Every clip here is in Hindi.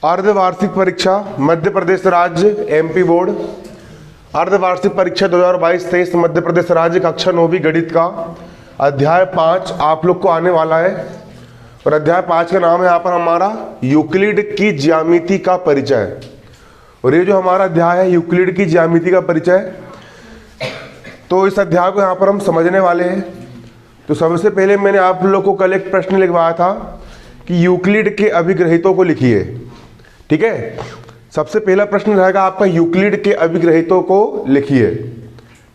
अर्धवार्षिक परीक्षा मध्य प्रदेश राज्य एमपी बोर्ड, अर्धवार्षिक परीक्षा 2022-23 मध्य प्रदेश राज्य कक्षा 9वीं गणित का अध्याय 5 आप लोग को आने वाला है। और अध्याय 5 का नाम है यहाँ पर हमारा यूक्लिड की ज्यामिति का परिचय। और ये जो हमारा अध्याय है यूक्लिड की ज्यामिति का परिचय, तो इस अध्याय को यहाँ पर हम समझने वाले हैं। तो सबसे पहले मैंने आप लोग को कल एक प्रश्न लिखवाया था कि यूक्लिड के अभिग्रहितों को लिखिए। ठीक है, सबसे पहला प्रश्न रहेगा आपका यूक्लिड के अभिग्रहितों को लिखिए।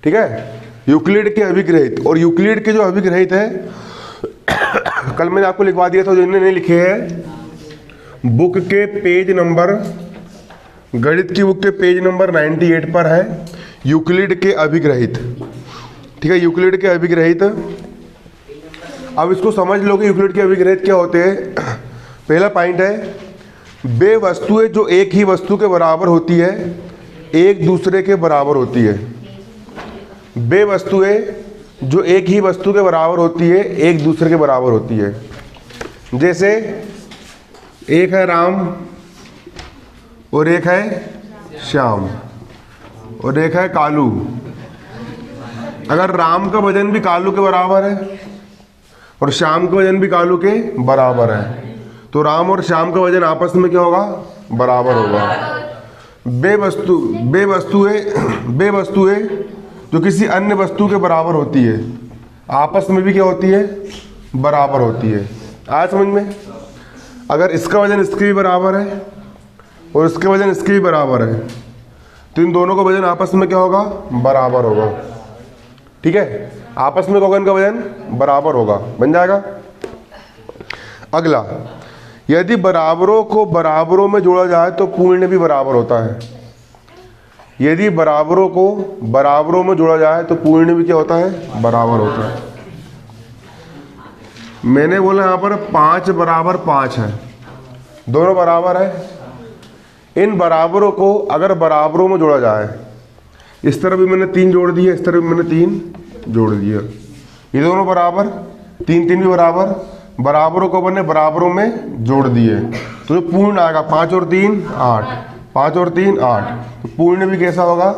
ठीक है, यूक्लिड के अभिग्रहित। और यूक्लिड के जो अभिग्रहित है कल मैंने आपको लिखवा दिया था, जो इन्होंने लिखे हैं बुक के पेज नंबर, गणित की बुक के पेज नंबर 98 पर है यूक्लिड के अभिग्रहित। ठीक है, यूक्लिड के अभिग्रहित। अब इसको समझ लो कि यूक्लिड के अभिग्रहित क्या होते हैं। पहला पॉइंट है वे वस्तुएं जो एक ही वस्तु के बराबर होती है एक दूसरे के बराबर होती है। वे वस्तुएं जो एक ही वस्तु के बराबर होती है एक दूसरे के बराबर होती है। जैसे एक है राम और एक है श्याम और एक है कालू। अगर राम का वजन भी कालू के बराबर है और श्याम का वजन भी कालू के बराबर है, तो राम और श्याम का वजन आपस में क्या होगा? बराबर होगा। बे वस्तुएं जो किसी अन्य वस्तु के बराबर होती है आपस में भी क्या होती है? बराबर होती है। आज समझ में? अगर इसका वजन इसके भी बराबर है और इसके वजन इसके भी बराबर है, तो इन दोनों का वजन आपस में क्या होगा? बराबर होगा। ठीक है, आपस में इनका वजन बराबर होगा, बन जाएगा। अगला, यदि बराबरों को बराबरों में जोड़ा जाए तो पूर्ण भी बराबर होता है। यदि बराबरों को बराबरों में जोड़ा जाए तो पूर्ण भी क्या होता है? बराबर होता है। मैंने बोला यहाँ पर 5 बराबर 5 है, दोनों बराबर है। इन बराबरों को अगर बराबरों में जोड़ा जाए, इस तरफ भी मैंने 3 जोड़ दिए, इस तरफ भी मैंने 3 जोड़ दिया, ये दोनों बराबर, 3 3 भी बराबर, बराबरों को मैंने बराबरों में जोड़ दिए, तो जो पूर्ण आएगा 5 और 3 8, 5 और 3 8, तो पूर्ण भी कैसा होगा?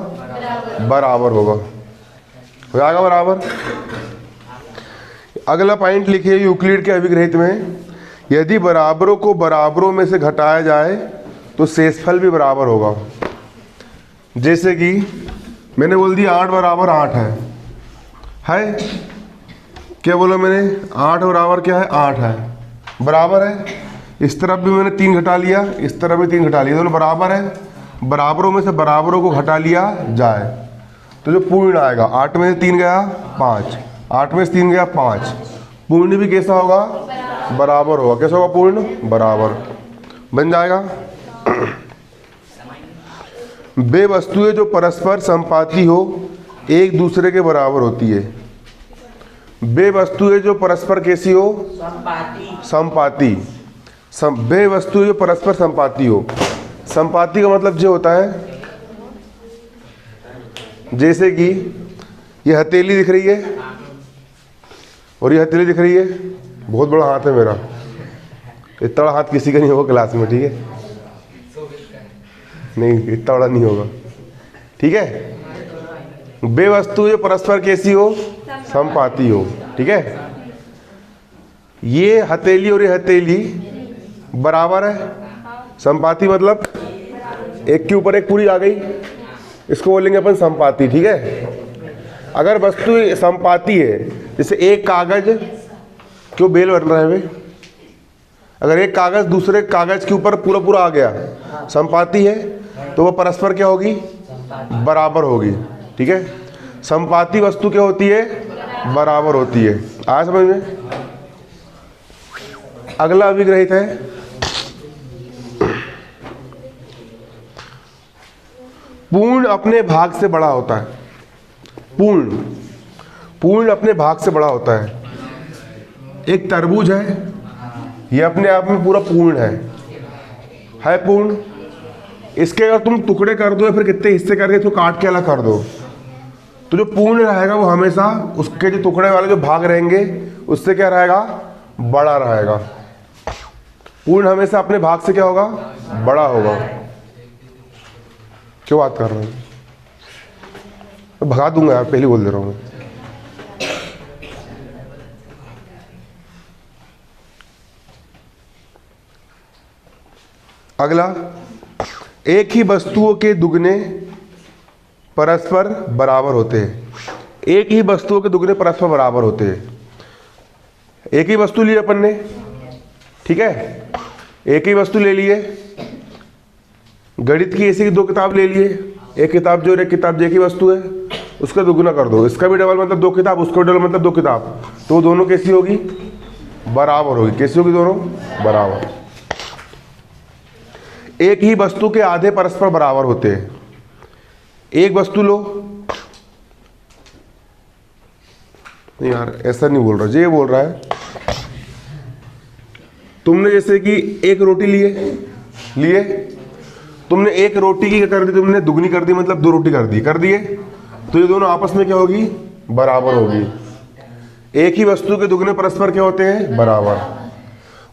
बराबर होगा, हो जाएगा बराबर। अगला पॉइंट लिखिए यूक्लिड के अभिग्रहित में, यदि बराबरों को बराबरों में से घटाया जाए तो शेषफल भी बराबर होगा। जैसे कि मैंने बोल दिया 8 बराबर 8 है क्या बोला मैंने? 8 बराबर क्या है? 8 है, बराबर है। इस तरफ भी मैंने 3 घटा लिया, इस तरफ भी 3 घटा लिया, दोनों बराबर है। बराबरों में से बराबरों को घटा लिया जाए तो जो पूर्ण आएगा, 8 में से 3 गया 5, 8 में से 3 गया 5, पूर्ण भी कैसा होगा? बराबर होगा। कैसा होगा? पूर्ण बराबर, बन जाएगा। वे वस्तुएं जो परस्पर संपाती हो एक दूसरे के बराबर होती है। वे वस्तुएं जो परस्पर कैसी हो? संपाती। वे वस्तुएं जो परस्पर संपाती हो। संपाती का मतलब जो होता है, जैसे कि ये हथेली दिख रही है और ये हथेली दिख रही है, बहुत बड़ा हाथ है मेरा, इतना बड़ा हाथ किसी का नहीं होगा क्लास में। ठीक है, नहीं इतना बड़ा नहीं होगा। ठीक है, वे वस्तु जो परस्पर कैसी हो? संपाती हो। ठीक है, ये हथेली और ये हथेली बराबर है। संपाती मतलब एक के ऊपर एक पूरी आ गई, इसको बोलेंगे अपन संपाती। ठीक है, अगर वस्तु संपाती है, जैसे एक कागज, क्यों बेल बन रहा है भाई? अगर एक कागज दूसरे कागज के ऊपर पूरा पूरा आ गया, संपाती है, तो वो परस्पर क्या होगी? बराबर होगी। ठीक है, संपाती वस्तु क्या होती है? बराबर होती है। आज समझ में? अगला अभिग्रहित है पूर्ण अपने भाग से बड़ा होता है। पूर्ण अपने भाग से बड़ा होता है। एक तरबूज है, ये अपने आप में पूरा पूर्ण है पूर्ण। इसके अगर तुम टुकड़े कर दो या फिर कितने हिस्से करके इसको काट के अलग कर दो, तो जो पूर्ण रहेगा वो हमेशा उसके जो टुकड़े वाले जो भाग रहेंगे उससे क्या रहेगा? बड़ा रहेगा। पूर्ण हमेशा अपने भाग से क्या होगा? बड़ा होगा। क्यों बात कर रहे हो? मैं भगा दूंगा यार, पहले बोल दे रहा हूँ मैं। अगला, एक ही वस्तुओं के दुगने परस्पर बराबर होते हैं। एक ही वस्तुओं के दुगने परस्पर बराबर होते हैं। एक ही वस्तु ली अपन ने, ठीक है, एक ही वस्तु ले लिए, गणित की ऐसी की 2 किताब ले लिए, एक किताब जो एक किताब एक ही वस्तु है, उसका दुगुना कर दो, इसका भी डबल मतलब 2 किताब, उसका भी डबल मतलब 2 किताब, तो दोनों कैसी होगी? बराबर होगी। कैसी होगी? दोनों बराबर। एक ही वस्तु के आधे परस्पर बराबर होते हैं। एक वस्तु लो, नहीं यार ऐसा नहीं बोल रहा, ये बोल रहा है तुमने जैसे कि एक रोटी लिए तुमने एक रोटी की क्या कर दी? तुमने दुगनी कर दी, मतलब 2 रोटी कर दिए, तो ये दोनों आपस में क्या होगी? बराबर होगी। एक ही वस्तु के दुगने परस्पर क्या होते हैं? बराबर।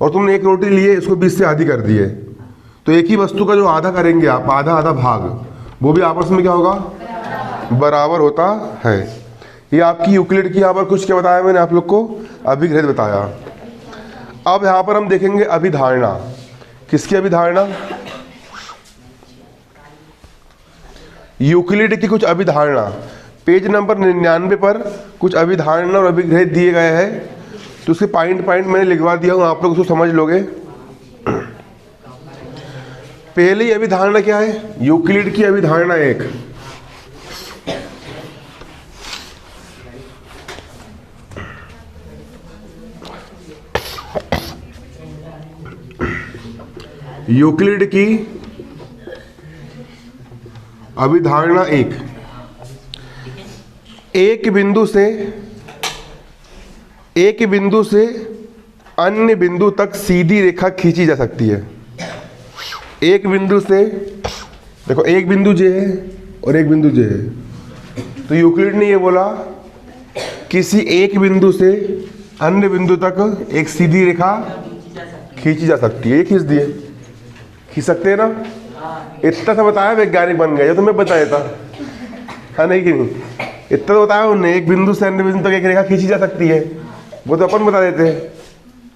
और तुमने एक रोटी लिए, इसको 20 से आधी कर दिए, तो एक ही वस्तु का जो आधा करेंगे आप, आधा आधा भाग, वो भी आपस में क्या होगा? बराबर होता है। ये आपकी यूक्लिड की यहाँ पर कुछ क्या बताया मैंने आप लोग को? अभिग्रहित बताया। अब यहाँ पर हम देखेंगे अभिधारणा। किसकी अभिधारणा? यूक्लिड की कुछ अभिधारणा। पेज नंबर 99 पर कुछ अभिधारणा और अभिग्रहित दिए गए हैं, तो उसके पॉइंट मैंने लिखवा दिया हूँ, आप लोग उसको समझ लोगे। पहली अभिधारणा क्या है? यूक्लिड की अभिधारणा 1। यूक्लिड की अभिधारणा 1, एक बिंदु से अन्य बिंदु तक सीधी रेखा खींची जा सकती है। एक बिंदु से, देखो एक बिंदु जे है और एक बिंदु जे है, तो यूक्लिड ने ये बोला किसी एक बिंदु से अन्य बिंदु तक एक सीधी रेखा खींची जा सकती है। ये खींच दिए, खींच सकते हैं ना? इतना सा बताया, वैज्ञानिक बन गया। ये तो मैं बता देता, हाँ नहीं कि नहीं? इतना तो बताया उन्होंने, एक बिंदु से अन्य बिंदु तक एक रेखा खींची जा सकती है, वो तो अपन बता देते हैं,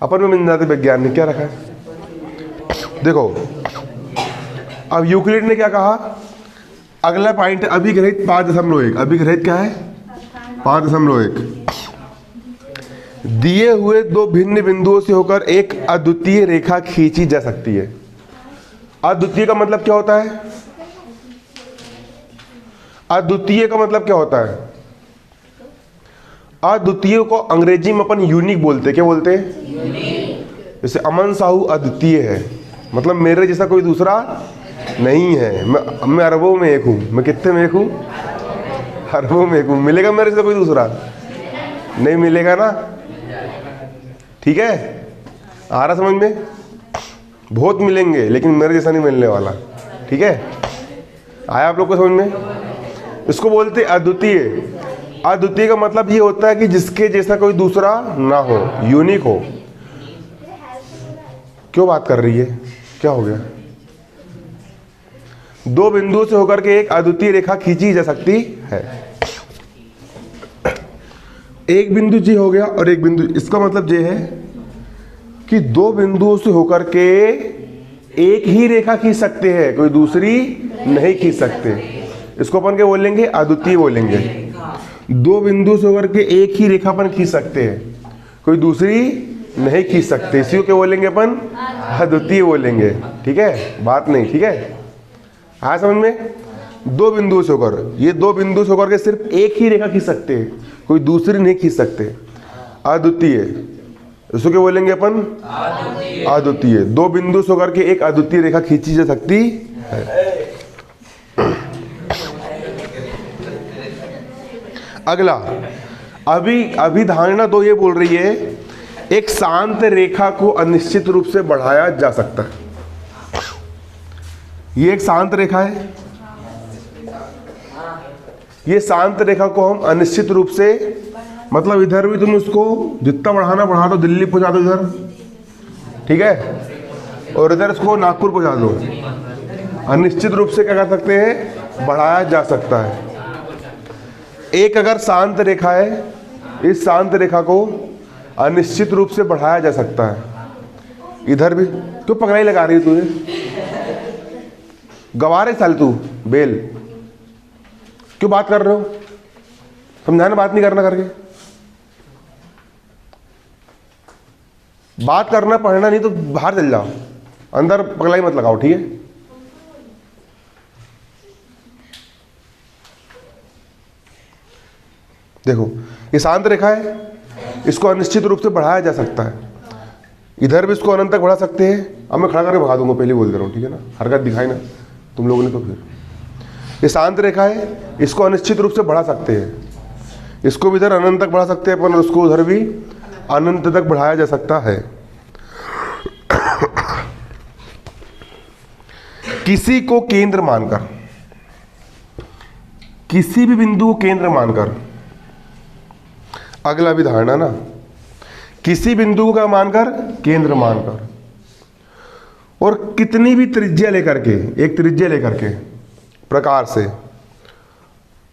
अपन में मिल जाते। विज्ञान ने क्या रखा है? देखो अब यूक्लिड ने क्या कहा? अगला पॉइंट अभिग्रहित 5.1। अभिग्रहित क्या है? 5.1। दिए हुए 2 भिन्न बिंदुओं से होकर एक अद्वितीय रेखा खींची जा सकती है। अद्वितीय का मतलब क्या होता है? अद्वितीय का मतलब क्या होता है? अद्वितीय को अंग्रेजी में अपन यूनिक बोलते हैं। क्या बोलते हैं? जैसे अमन साहू अद्वितीय है, मतलब मेरे जैसा कोई दूसरा नहीं है। मैं अरबों में एक हूँ। मैं कितने में एक हूँ? अरबों में एक हूँ। मिलेगा मेरे से कोई दूसरा? नहीं मिलेगा ना? ठीक है, आ रहा समझ में? बहुत मिलेंगे, लेकिन मेरे जैसा नहीं मिलने वाला। ठीक है, आया आप लोग को समझ में? इसको बोलते अद्वितीय। अद्वितीय का मतलब ये होता है कि जिसके जैसा कोई दूसरा ना हो, यूनिक हो। क्यों बात कर रही है? क्या हो गया? 2 बिंदुओं से होकर के एक अद्वितीय रेखा खींची जा सकती है। एक बिंदु जी हो गया और एक बिंदु, इसका मतलब ये है कि 2 बिंदुओं से होकर के एक ही रेखा खींच सकते हैं, कोई दूसरी नहीं खींच सकते। इसको अपन क्या बोलेंगे? अद्वितीय बोलेंगे। 2 बिंदु से होकर के एक ही रेखा अपन खींच सकते हैं, कोई दूसरी नहीं खींच सकते। इसी को क्या बोलेंगे अपन? अद्वितीय बोलेंगे। ठीक है, बात नहीं? ठीक है, आया समझ में? 2 बिंदुओं से होकर, ये 2 बिंदु से होकर के सिर्फ एक ही रेखा खींच सकते हैं, कोई दूसरी नहीं खींच सकते। अद्वितीय, इसको क्या बोलेंगे अपन? अद्वितीय। 2 बिंदु से होकर के एक अद्वितीय रेखा खींची जा सकती है। अगला अभिधारणा 2 ये बोल रही है एक शांत रेखा को अनिश्चित रूप से बढ़ाया जा सकता है। ये एक शांत रेखा है, ये शांत रेखा को हम अनिश्चित रूप से, मतलब इधर भी तुम उसको जितना बढ़ाना बढ़ा दो, दिल्ली पहुंचा दो इधर, ठीक है, और इधर इसको नागपुर पहुंचा दो। अनिश्चित रूप से क्या कर सकते हैं, बढ़ाया जा सकता है। एक अगर शांत रेखा है, इस शांत रेखा को अनिश्चित रूप से बढ़ाया जा सकता है। इधर भी क्यों पगलाई लगा रही है तुझे, गवार है साल तू बेल, क्यों बात कर रहे हो, समझाना बात नहीं करना करके, बात करना पढ़ना नहीं तो बाहर चल जाओ, अंदर पगलाई मत लगाओ, ठीक है। देखो ये शांत रेखा है, इसको अनिश्चित रूप से बढ़ाया जा सकता है। इधर भी इसको अनंत तक बढ़ा सकते हैं। अब मैं खड़ा करके भगा दूंगा, पहले बोल दे रहा हूँ, ठीक है ना, हरकत दिखाई ना तुम लोगों ने तो। फिर ये शांत रेखा है, इसको अनिश्चित रूप से बढ़ा सकते हैं। इसको भी इधर अनंत तक बढ़ा सकते हैं अपन, उसको उधर भी अनंत तक बढ़ाया जा सकता है। किसी को केंद्र मानकर, किसी भी बिंदु को केंद्र मानकर, अगला भी धारणा ना, किसी बिंदु को क्या मानकर, केंद्र मानकर, और कितनी भी त्रिज्या लेकर के, एक त्रिज्या लेकर के प्रकार से,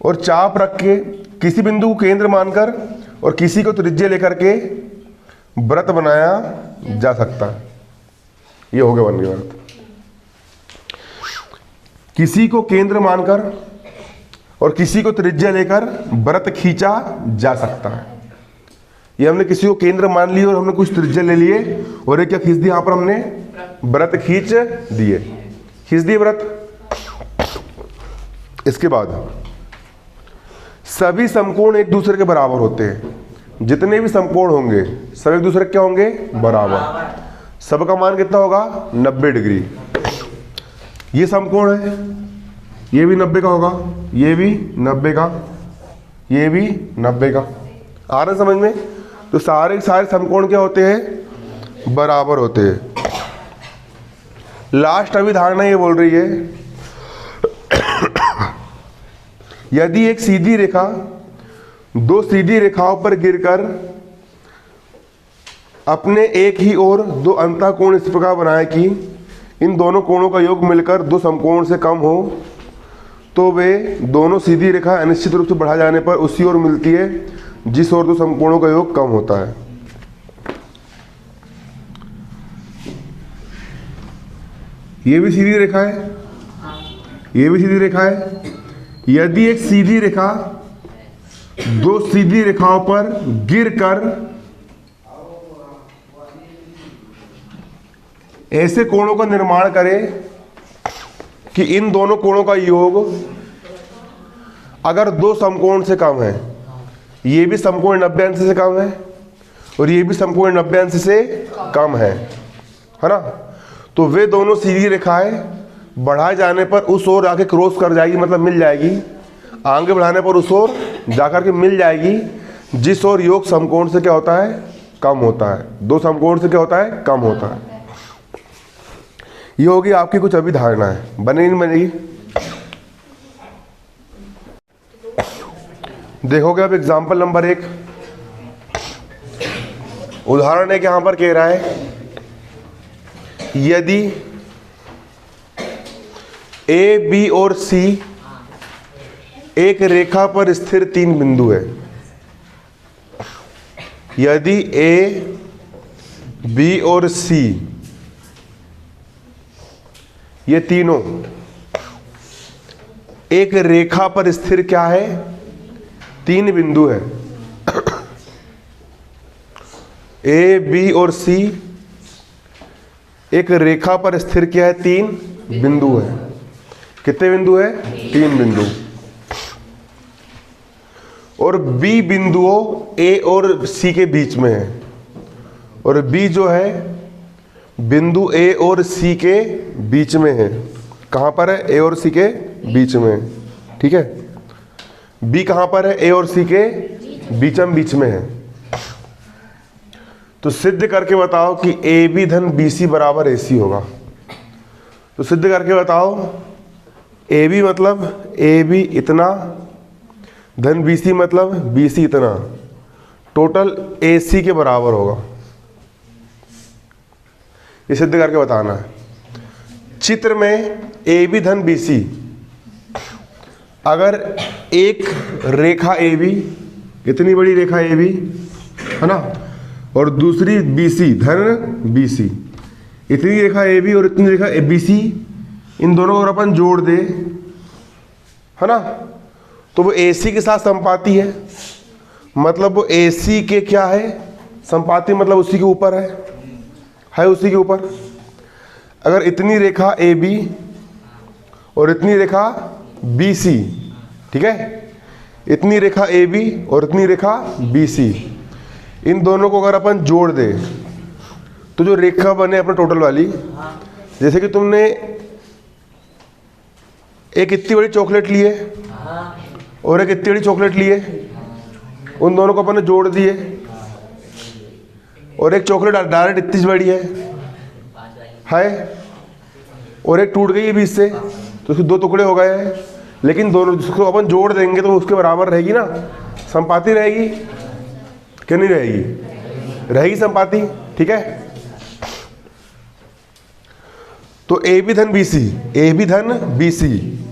और चाप रख के किसी बिंदु को केंद्र मानकर और किसी को त्रिज्या लेकर के व्रत बनाया जा सकता है। ये हो गया बन गया व्रत। किसी को केंद्र मानकर और किसी को त्रिज्या लेकर व्रत खींचा जा सकता है। ये हमने किसी को केंद्र मान लिया और हमने कुछ त्रिज्या ले लिए और एक क्या खींच दिया, यहाँ पर हमने व्रत खींच दिए, खींच दिए व्रत। इसके बाद सभी समकोण एक दूसरे के बराबर होते हैं। जितने भी समकोण होंगे सब एक दूसरे के क्या होंगे, बराबर। सबका मान कितना होगा, 90 डिग्री। ये समकोण है, ये भी 90 का होगा, ये भी 90 का, ये भी 90 का। आ रहा है समझ में? तो सारे समकोण क्या होते हैं, बराबर होते हैं। लास्ट अभी धारणा ये बोल रही है, यदि एक सीधी रेखा दो सीधी रेखाओं पर गिरकर अपने एक ही ओर दो अंतःकोण इस प्रकार बनाए कि इन दोनों कोणों का योग मिलकर दो समकोण से कम हो, तो वे दोनों सीधी रेखा अनिश्चित रूप से बढ़ा जाने पर उसी ओर मिलती है जिस ओर दो समकोणों का योग कम होता है। ये भी सीधी रेखा है, ये भी सीधी रेखा है। यदि एक सीधी रेखा दो सीधी रेखाओं पर गिरकर ऐसे कोणों का निर्माण करे कि इन दोनों कोणों का योग अगर दो समकोण से कम है, ये भी समकोण 90 अंश से कम है और ये भी समकोण 90 अंश से कम है ना, तो वे दोनों सीधी रेखाएं बढ़ाए जाने पर उस ओर आके क्रॉस कर जाएगी, मतलब मिल जाएगी। आगे बढ़ाने पर उस ओर जाकर के मिल जाएगी जिस ओर योग समकोण से क्या होता है, कम होता है। दो समकोण से क्या होता है, कम होता है। ये होगी आपकी कुछ अभी धारणा है, बनेगी नहीं बनेगी? देखोगे अब एग्जाम्पल नंबर 1, उदाहरण एक यहां पर कह रहा है, यदि ए, बी और सी एक रेखा पर स्थिर 3 बिंदु है। यदि ए, बी और सी ये तीनों एक रेखा पर स्थिर क्या है, 3 बिंदु है। ए, बी और सी एक रेखा पर स्थिर क्या है, 3 बिंदु है। कितने बिंदु है, 3 बिंदु। और बी बिंदुओं ए और सी के बीच में है, और बी जो है बिंदु ए और सी के बीच में है। कहां पर है, ए और सी के बीच में, ठीक है। बी कहां पर है, ए और सी के बीच में है। तो सिद्ध करके बताओ कि ए बी धन बी सी बराबर ए सी होगा। तो सिद्ध करके बताओ, ए बी मतलब ए बी इतना धन बी सी मतलब बी सी इतना, टोटल ए सी के बराबर होगा। ये सिद्ध करके बताना है। चित्र में ए बी धन बी सी, अगर एक रेखा ए बी, इतनी बड़ी रेखा ए बी है ना, और दूसरी बी सी धन बी सी, इतनी रेखा ए बी और इतनी रेखा ए बी सी, इन दोनों को अगर अपन जोड़ दे है ना, तो वो ए सी के साथ संपाती है, मतलब वो ए सी के क्या है, संपाती, मतलब उसी के ऊपर है उसी के ऊपर। अगर इतनी रेखा ए बी और इतनी रेखा बी सी, ठीक है, इतनी रेखा ए बी और इतनी रेखा बी सी, इन दोनों को अगर अपन जोड़ दे तो जो रेखा बने अपने टोटल वाली, जैसे कि तुमने एक इतनी बड़ी चॉकलेट ली है और एक इतनी बड़ी चॉकलेट ली है, उन दोनों को अपन ने जोड़ दिए, और एक चॉकलेट डायरेक्ट इतनी बड़ी है और एक टूट गई है बीच से, तो उसके दो टुकड़े हो गए हैं, लेकिन दोनों जिसको अपन जोड़ देंगे तो उसके बराबर रहेगी ना, संपाती रहेगी क्या नहीं रहेगी, रहेगी संपाती, ठीक है। तो ए बी धन बी सी, ए बी धन बी सी,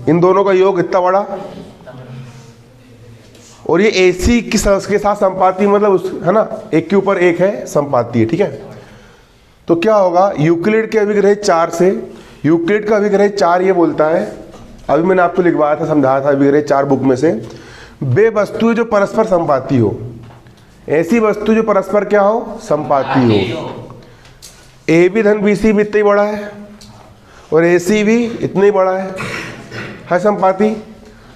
इन दोनों का योग इतना बड़ा, और ये ए सी के साथ संपाती, मतलब उस है ना, एक के ऊपर एक है, संपाती है, ठीक है। तो क्या होगा, यूक्लिड के अभिग्रह 4 से, यूक्लिड का अभिग्रह 4 ये बोलता है, अभी मैंने आपको लिखवाया था, समझाया था अभिग्रह 4 बुक में से, वे वस्तुएं जो परस्पर संपाती हो, ऐसी वस्तु जो परस्पर क्या हो, संपाती हो। ए बी धन बी सी भी इतना ही बड़ा है और ए सी भी इतना ही बड़ा है संपाती।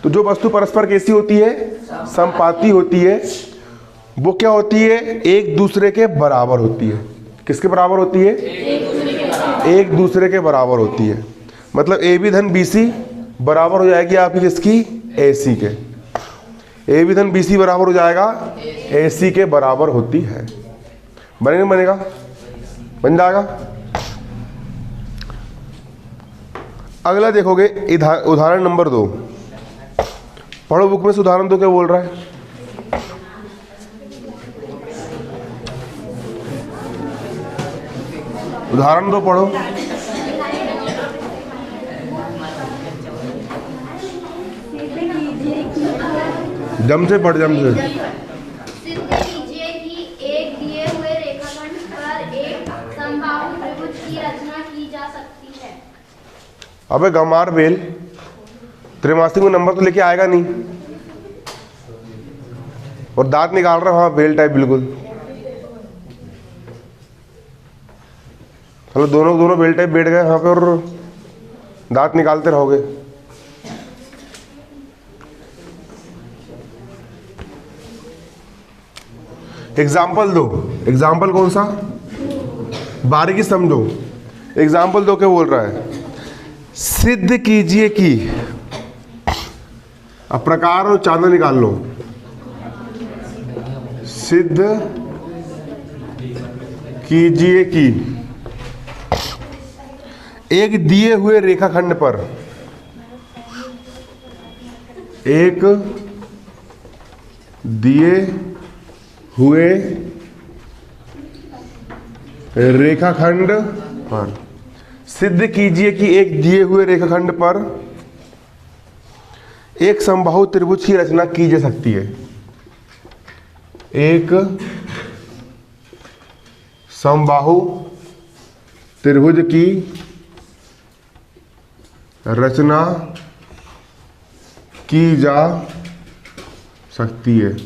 तो जो वस्तु परस्पर कैसी होती है, संपाती होती है, वो क्या होती है, एक दूसरे के बराबर होती है। किसके बराबर होती है, एक दूसरे के बराबर होती है। मतलब ए बी धन बी सी बराबर हो जाएगी आपकी किसकी, ए सी के। ए बी धन बी सी बराबर हो जाएगा ए सी के बराबर होती है। बनेगा बनेगा बन जाएगा। अगला देखोगे उदाहरण नंबर 2, पढ़ो बुक में से उदाहरण 2 क्या बोल रहा है। उदाहरण 2 पढ़ो, जम से पढ़, जम से। सिद्ध कीजिए कि एक दिए हुए रेखाखंड पर एक समबाहु त्रिभुज की रचना की जा सकती है। अबे गंवार बेल, त्रैमासिक में नंबर तो लेके आएगा नहीं, और दांत निकाल रहा वहां बेल टाइप बिल्कुल। चलो दोनों बेल टाइप बैठ गए वहां पे और दांत निकालते रहोगे। एग्जाम्पल दो, एग्जाम्पल कौन सा, बारीकी समझो। एग्जाम्पल दो क्या बोल रहा है, सिद्ध कीजिए कि, अब प्रकार और चांदा निकाल लो। सिद्ध कीजिए कि एक दिए हुए रेखाखंड पर, एक दिए हुए रेखाखंड पर, सिद्ध कीजिए कि एक दिए हुए रेखाखंड पर एक समबाहु त्रिभुज की रचना की जा सकती है। एक समबाहु त्रिभुज की रचना की जा सकती है।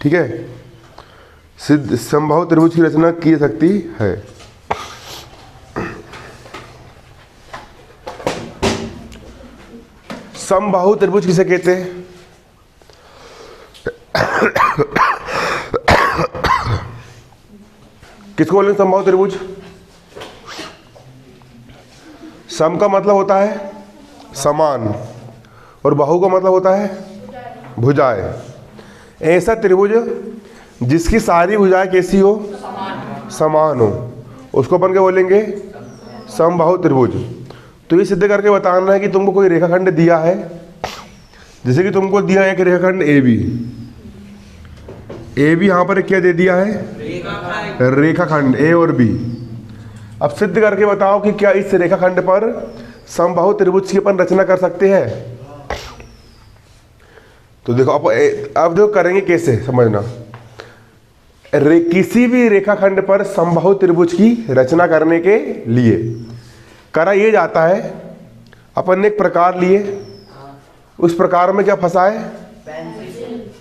ठीक है, सिद्ध समबाहु त्रिभुज की रचना की जा सकती है। समबाहु त्रिभुज किसे कहते हैं, किसको बोलेंगे समबाहु त्रिभुज। सम का मतलब होता है समान, और बाहु का मतलब होता है भुजाएं। ऐसा त्रिभुज जिसकी सारी भुजाएं कैसी हो, समान हो, उसको अपन क्या बोलेंगे, समबाहु त्रिभुज। तो ये सिद्ध करके बताना है कि तुमको कोई रेखाखंड दिया है, जैसे कि तुमको दिया एक रेखाखंड ए बी, ए बी यहाँ पर क्या दे दिया है, रेखाखंड ए और बी। अब सिद्ध करके बताओ कि क्या इस रेखाखंड पर समबाहु त्रिभुज की अपन रचना कर सकते हैं। तो देखो अब देखो करेंगे कैसे, समझना। किसी भी रेखाखंड पर समबाहु त्रिभुज की रचना करने के लिए करा ये जाता है, अपन ने एक प्रकार लिए, उस प्रकार में क्या फंसा है,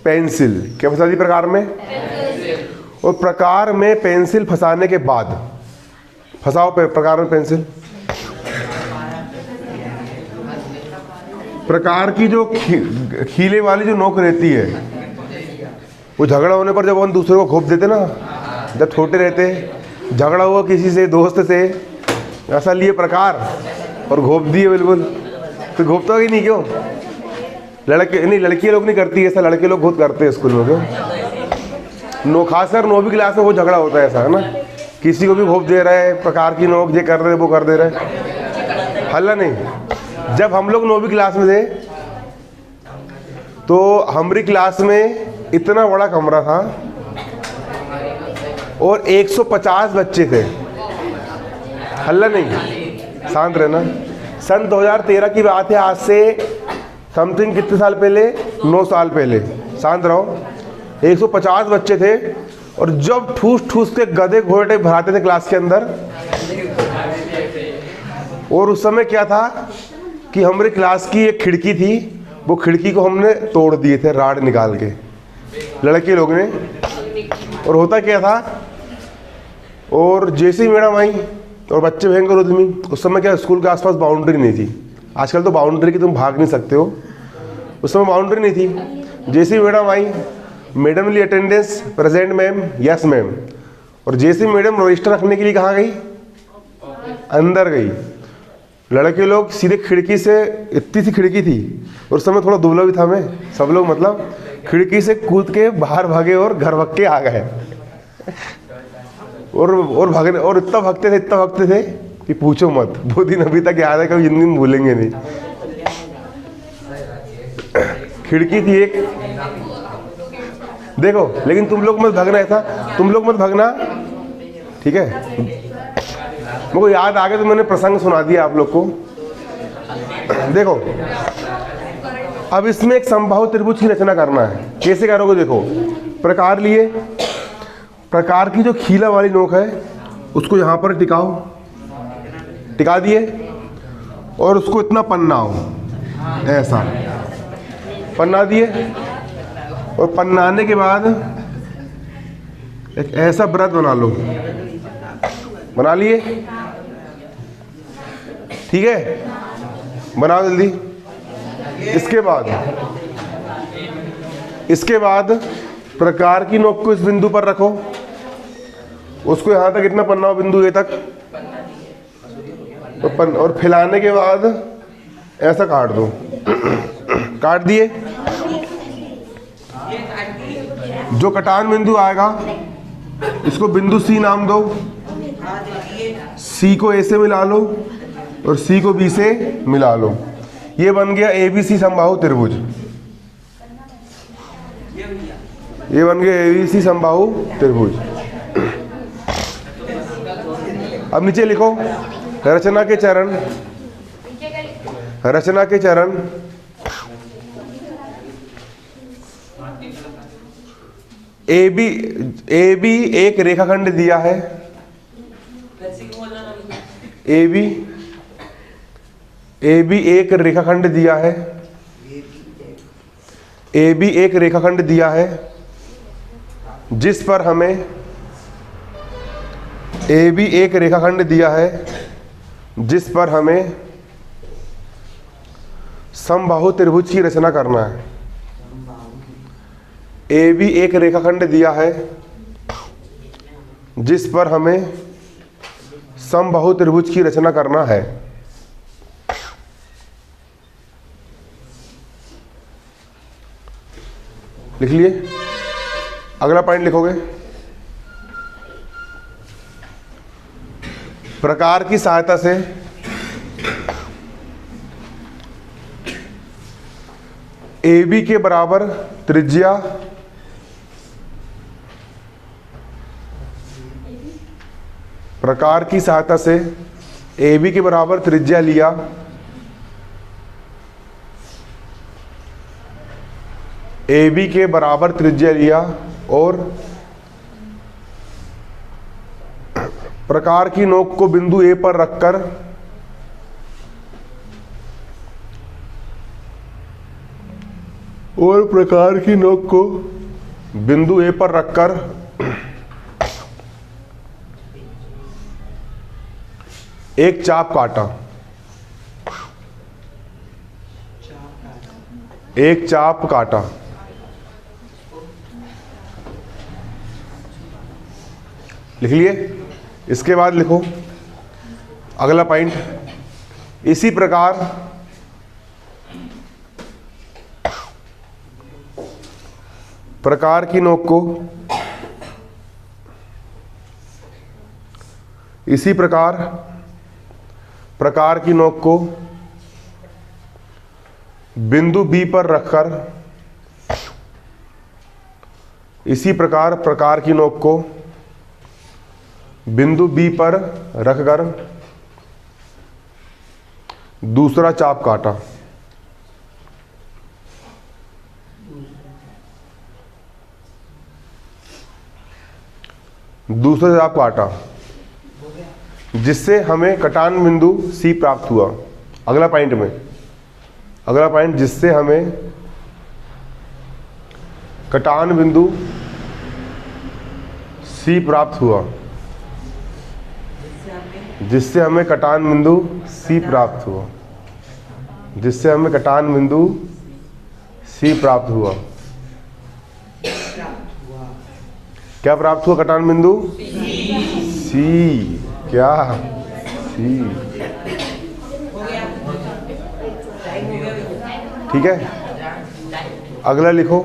पेंसिल। क्या फंसा दी प्रकार में, और प्रकार में पेंसिल फंसाने के बाद, फंसाओ प्रकार में पेंसिल, प्रकार की जो खीले वाली जो नोक रहती है, वो झगड़ा होने पर जब हम दूसरे को घोप देते ना, जब छोटे रहते, झगड़ा हुआ किसी से, दोस्त से, ऐसा लिए प्रकार और घोप दिए बिल्कुल, तो घोपता ही नहीं क्यों? लड़के नहीं, लड़कियाँ लोग नहीं करती ऐसा, लड़के लोग बहुत करते हैं स्कूल में। क्यों? खासकर 9वीं क्लास में वो झगड़ा होता है ऐसा, है ना, किसी को भी घोप दे रहा है, प्रकार की नोक, ये कर रहे वो कर दे रहे, हल्ला नहीं। जब हम लोग 9वीं क्लास में थे तो हमारी क्लास में इतना बड़ा कमरा था और 150 बच्चे थे, हल्ला नहीं, शांत रहना। सन 2013 की बात है, आज से समथिंग कितने साल पहले, 9 साल पहले, शांत रहो। 150 बच्चे थे और जब ठूस ठूस के गधे घोड़े भराते थे क्लास के अंदर, और उस समय क्या था कि हमारी क्लास की एक खिड़की थी, वो खिड़की को हमने तोड़ दिए थे राड निकाल के, लड़के लोग ने। और होता क्या था, और जैसे ही मैडम आई और बच्चे भयंकर उद्यमी, उस समय क्या स्कूल के आसपास बाउंड्री नहीं थी, आजकल तो बाउंड्री की तुम भाग नहीं सकते हो, उस समय बाउंड्री नहीं थी। जैसे ही मैडम आई, मैडम ली attendance, present ma'am, yes ma'am, और जैसे ही मैडम रजिस्टर रखने के लिए कहाँ गई, अंदर गई, लड़के लोग सीधे खिड़की से, इतनी सी खिड़की थी और उस समय थोड़ा दुबला भी था मैं, सब लोग मतलब खिड़की से कूद के बाहर भागे और घर भाग के आ गए, और भागने, और इतना भागते थे कि पूछो मत। वो दिन अभी तक याद है, कभी जिंदगी में भूलेंगे नहीं। खिड़की थी एक, देखो, लेकिन तुम लोग मत भागना, ऐसा तुम लोग मत भागना, ठीक है। मुझको याद आ गया तो मैंने प्रसंग सुना दिया आप लोग को। देखो, अब इसमें एक समबाहु त्रिभुज की रचना करना है। कैसे करोगे, देखो, प्रकार लिए, प्रकार की जो खीला वाली नोक है उसको यहाँ पर टिका दिए, और उसको इतना पन्ना हो, ऐसा पन्ना दिए, और पन्नाने के बाद एक ऐसा व्रत बना लो, बना लिए, ठीक है, बनाओ जल्दी। इसके बाद प्रकार की नोक को इस बिंदु पर रखो, उसको यहाँ तक इतना पन्ना हो, बिंदु ए तक, और फैलाने के बाद ऐसा काट दो, काट दिए। जो कटान बिंदु आएगा इसको बिंदु सी नाम दो, सी को ए से मिला लो और सी को बी से मिला लो, ये बन गया ABC समबाहु त्रिभुज, ये बन गया ABC समबाहु त्रिभुज। अब नीचे लिखो रचना के चरण, रचना के चरण। AB एक रेखाखंड दिया है, AB एक रेखाखंड दिया है, AB एक रेखाखंड दिया है जिस पर हमें, AB एक रेखाखंड दिया है जिस पर हमें समबाहु त्रिभुज की रचना करना है। AB एक रेखाखंड दिया है जिस पर हमें समबाहु त्रिभुज की रचना करना है। लिख लिए, अगला पॉइंट लिखोगे, प्रकार की सहायता से AB के बराबर त्रिज्या प्रकार की सहायता से AB के बराबर त्रिज्या लिया, AB के बराबर त्रिज्या लिया और प्रकार की नोक को बिंदु A पर रखकर एक चाप काटा, एक चाप काटा। लिख लिए। इसके बाद लिखो अगला पॉइंट, इसी प्रकार प्रकार की नोक को इसी प्रकार प्रकार की नोक को बिंदु B पर रखकर, इसी प्रकार प्रकार की नोक को बिंदु B पर रखकर दूसरा चाप काटा। दूसरा चाप काटा जिससे हमें कटान बिंदु C प्राप्त हुआ। अगला पॉइंट जिससे हमें कटान बिंदु C प्राप्त हुआ, जिससे हमें कटान बिंदु C प्राप्त हुआ, जिससे हमें कटान बिंदु C प्राप्त हुआ। क्या प्राप्त हुआ? कटान बिंदु C। क्या? C। ठीक है, अगला लिखो।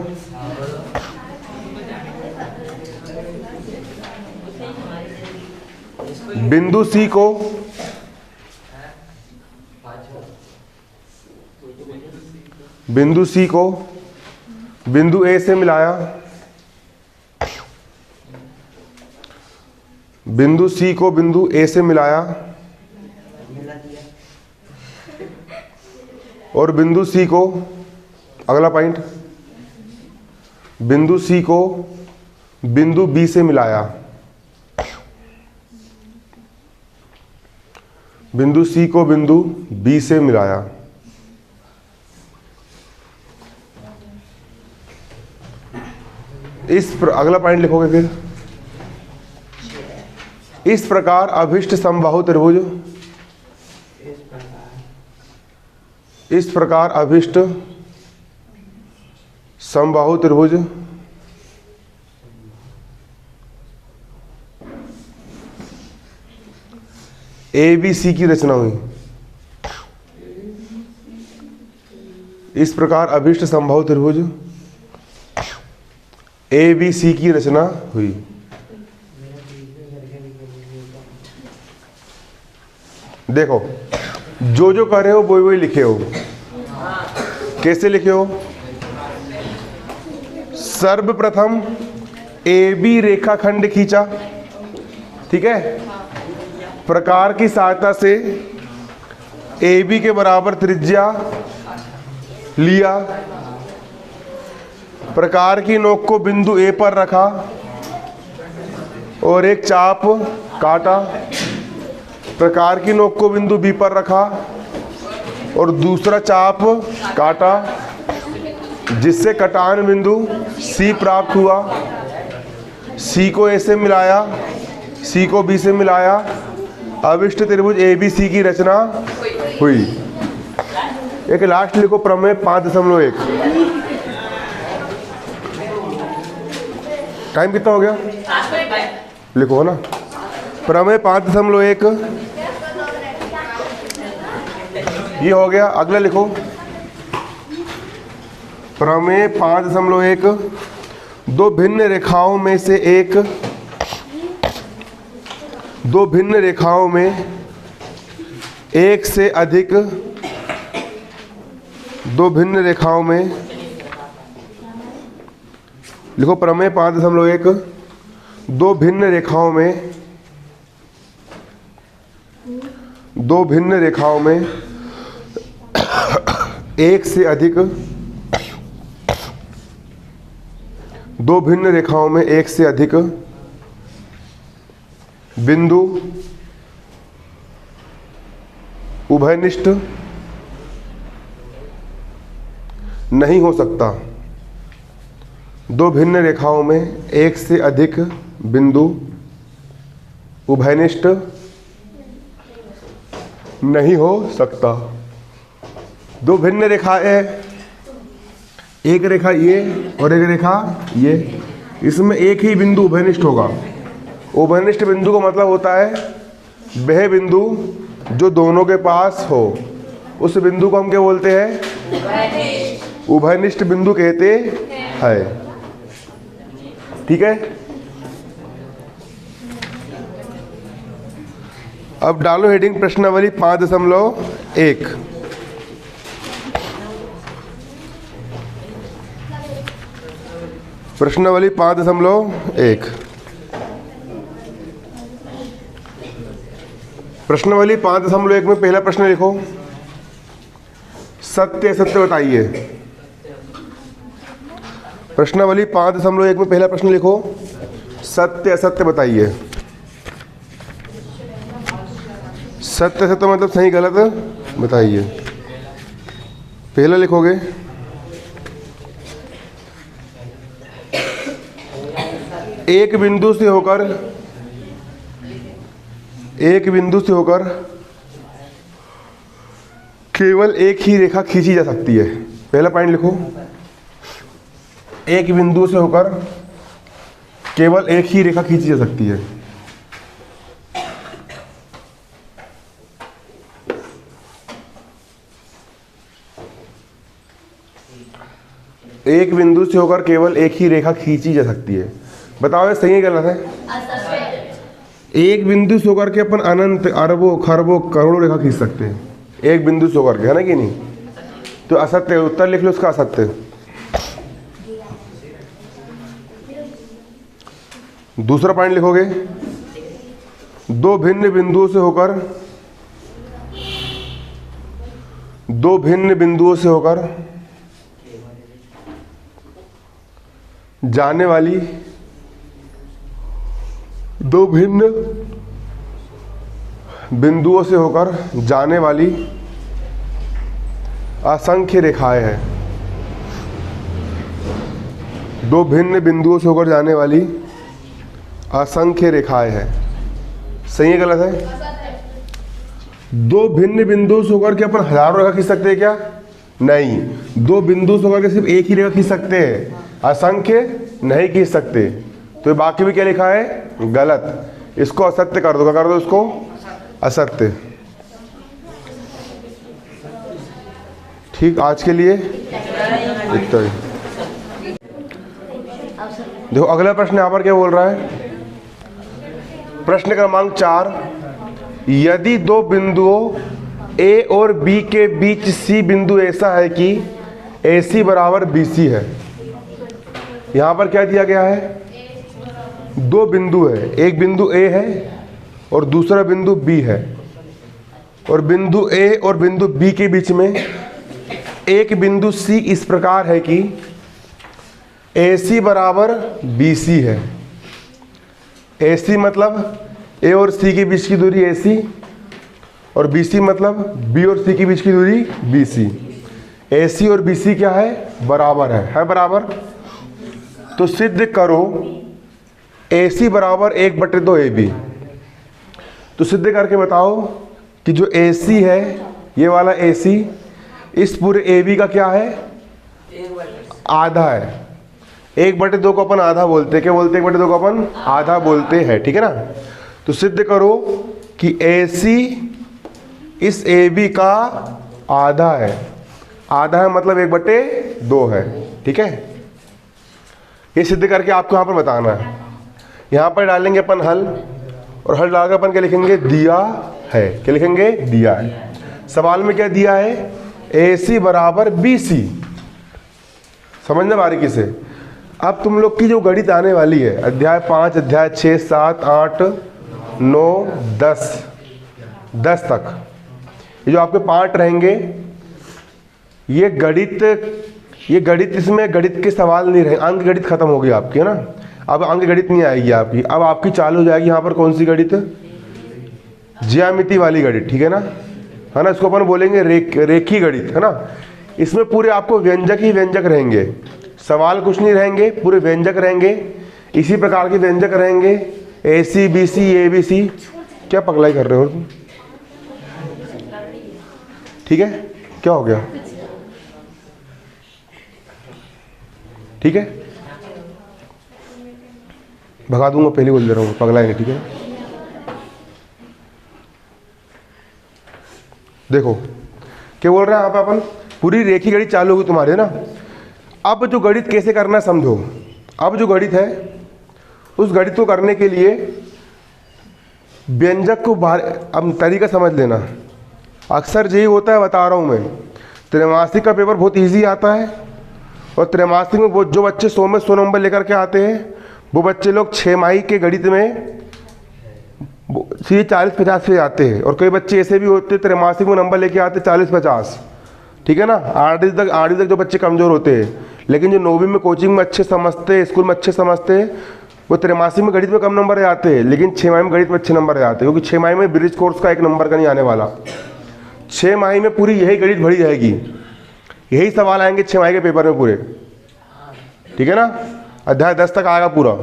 बिंदु C को बिंदु A से मिलाया, बिंदु C को बिंदु A से मिलाया और बिंदु C को, अगला पॉइंट, बिंदु C को बिंदु B से मिलाया, बिंदु C को बिंदु B से मिलाया। अगला पॉइंट लिखोगे फिर, इस प्रकार अभिष्ट समबाहु त्रिभुज, इस प्रकार अभिष्ट समबाहु त्रिभुज ABC की रचना हुई। इस प्रकार अभिष्ट समबाहु त्रिभुज ABC की रचना हुई। देखो, जो कर रहे हो वही लिखे हो। कैसे लिखे हो? सर्वप्रथम AB रेखाखंड खींचा, ठीक है, प्रकार की सहायता से AB के बराबर त्रिज्या लिया, प्रकार की नोक को बिंदु A पर रखा और एक चाप काटा, प्रकार की नोक को बिंदु B पर रखा और दूसरा चाप काटा, जिससे कटान बिंदु C प्राप्त हुआ। C को A से मिलाया, C को B से मिलाया, अभिष्ट त्रिभुज ABC की रचना हुई। एक लास्ट लिखो, प्रमेय 5.1। टाइम कितना हो गया? लिखो ना, प्रमेय 5.1 ये हो गया। अगला लिखो, प्रमेय 5.1, दो भिन्न रेखाओं में से एक, दो भिन्न रेखाओं में एक से अधिक, दो भिन्न रेखाओं में, लिखो प्रमेय 5.1, दो भिन्न रेखाओं में दो भिन्न रेखाओं में एक से अधिक बिंदु उभयनिष्ठ नहीं हो सकता। दो भिन्न रेखाओं में एक से अधिक बिंदु उभयनिष्ठ नहीं हो सकता। दो भिन्न रेखाएं, एक रेखा ये और एक रेखा ये, इसमें एक ही बिंदु उभयनिष्ठ होगा। उभयनिष्ठ बिंदु का मतलब होता है वह बिंदु जो दोनों के पास हो, उस बिंदु को हम क्या बोलते हैं? उभयनिष्ठ बिंदु कहते हैं। ठीक है, अब डालो हेडिंग प्रश्नावली 5.1। प्रश्नावली 5.1। प्रश्नावली 5.1 में पहला प्रश्न लिखो, सत्य असत्य बताइए। प्रश्नावली 5.1 में पहला प्रश्न लिखो, सत्य असत्य बताइए। सत्य असत्य मतलब सही गलत बताइए। पहला लिखोगे, एक बिंदु से होकर केवल एक ही रेखा खींची जा सकती है। पहला पॉइंट लिखो, एक बिंदु से होकर केवल एक ही रेखा खींची जा सकती है। एक बिंदु से होकर केवल एक ही रेखा खींची जा सकती है। बताओ ये सही है गलत है? एक बिंदु से होकर के अपन अनंत अरबों खरबों करोड़ों रेखा खींच सकते हैं, एक बिंदु से होकर के, है ना कि नहीं? तो असत्य, उत्तर लिख लो उसका असत्य। दूसरा पॉइंट लिखोगे, दो भिन्न बिंदुओं से होकर जाने वाली दो भिन्न बिंदुओं से होकर जाने वाली असंख्य रेखाएं हैं। दो भिन्न बिंदुओं से होकर जाने वाली असंख्य रेखाएं हैं। सही है गलत है? दो भिन्न बिंदुओं से होकर के अपन हजारों रेखा खींच सकते हैं क्या? नहीं, दो बिंदु से होकर के सिर्फ एक ही रेखा खींच सकते हैं, असंख्य नहीं खींच सकते। तो बाकी भी क्या लिखा है? गलत। इसको असत्य कर दो। क्या कर दो इसको? असत्य। ठीक, आज के लिए इतना ही। देखो अगला प्रश्न यहाँ पर क्या बोल रहा है, प्रश्न क्रमांक 4, यदि दो बिंदुओं ए और बी के बीच सी बिंदु ऐसा है कि AC बराबर BC है। यहाँ पर क्या दिया गया है? दो बिंदु है, एक बिंदु A है और दूसरा बिंदु B है, और बिंदु A और बिंदु B के बीच में एक बिंदु C इस प्रकार है कि AC बराबर BC है। AC मतलब A और C के बीच की दूरी AC, और BC मतलब B और C के बीच की दूरी BC। AC और BC क्या है? बराबर है बराबर। तो सिद्ध करो AC बराबर 1/2 AB। तो सिद्ध करके बताओ कि जो AC है, ये वाला AC इस पूरे AB का क्या है? आधा है। 1/2 को अपन आधा बोलते हैं। क्या बोलते हैं? 1/2 को अपन आधा बोलते हैं। ठीक है ना? तो सिद्ध करो कि AC इस AB का आधा है। आधा है मतलब 1/2 है। ठीक है, ये सिद्ध करके आपको यहाँ पर बताना है। यहाँ पर डालेंगे अपन हल, और हल डालकर अपन क्या लिखेंगे? दिया है। क्या लिखेंगे? दिया है। सवाल में क्या दिया है? AC बराबर BC। समझना बारीकी से। अब तुम लोग की जो गणित आने वाली है, अध्याय 5, अध्याय 6, 7, 8, 9, 10 तक, ये जो आपके पार्ट रहेंगे ये गणित इसमें गणित के सवाल नहीं रहे, अंक गणित खत्म हो गई आपकी, है ना। अब अंक गणित नहीं आएगी आपकी, अब आपकी चालू हो जाएगी यहाँ पर कौन सी गणित, ज्यामिति वाली गणित, ठीक है ना, है ना। इसको अपन बोलेंगे रेखी गणित, है ना। इसमें पूरे आपको व्यंजक ही व्यंजक रहेंगे, सवाल कुछ नहीं रहेंगे, पूरे व्यंजक रहेंगे, इसी प्रकार के व्यंजक रहेंगे, AC BC ABC। क्या पगलाई कर रहे हो तुम, ठीक है, क्या हो गया, ठीक है, भगा दूंगा, पहले बोल दे रहा हूँ, पगलाएंगे, ठीक है। देखो क्या बोल रहे हैं यहाँ पे अपन, पूरी रेखी गणित चालू होगी तुम्हारे, ना। अब जो गणित कैसे करना है समझो। अब जो गणित है उस गणित को करने के लिए व्यंजक को बाहर, अब तरीका समझ लेना। अक्सर यही होता है, बता रहा हूँ मैं, त्रैमासिक का पेपर बहुत इजी आता है, और त्रैमासिक में वो जो बच्चे 100 में 100 नंबर लेकर के आते हैं वो बच्चे लोग 6 माही के गणित में सीधे 40-50 पे आते हैं। और कई बच्चे ऐसे भी होते हैं त्रैमासिक में नंबर लेके आते 40-50, ठीक है ना। 8वीं तक जो बच्चे कमज़ोर होते हैं, लेकिन जो 9वीं में कोचिंग में अच्छे समझते हैं, स्कूल में अच्छे समझते हैं, वो त्रैमासिक में गणित में कम नंबर आते हैं, लेकिन 6 माही में गणित में अच्छे नंबर आते हैं, क्योंकि 6 माही में ब्रिज कोर्स का 1 नंबर का नहीं आने वाला। 6 माही में पूरी यही गणित भरी जाएगी, यही सवाल आएंगे 6 माही के पेपर में पूरे, ठीक है ना। अध्याय 10 तक आएगा पूरा,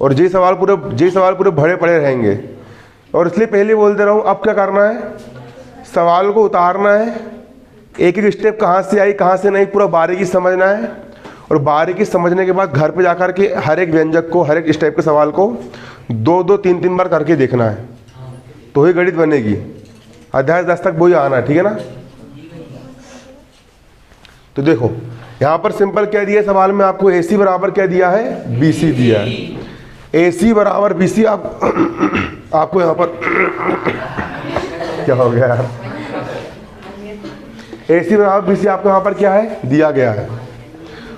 और ये सवाल पूरे भरे पड़े रहेंगे। और इसलिए पहले बोल दे रहा हूँ, अब क्या करना है, सवाल को उतारना है, एक एक स्टेप कहाँ से आई कहाँ से नहीं, पूरा बारीकी समझना है। और बारीकी समझने के बाद घर पे जाकर के हर एक व्यंजक को, हर एक स्टेप के सवाल को 2-2, 3-3 बार करके देखना है, तो ही गणित बनेगी। अध्याय 10 तक वही आना है, ठीक है ना। तो देखो यहाँ पर सिंपल क्या दिया है सवाल में आपको, AC बराबर क्या दिया है, BC दिया है। AC बराबर BC आपको यहाँ पर क्या हो गया यार, AC बराबर BC आपको यहाँ पर क्या है, दिया गया है।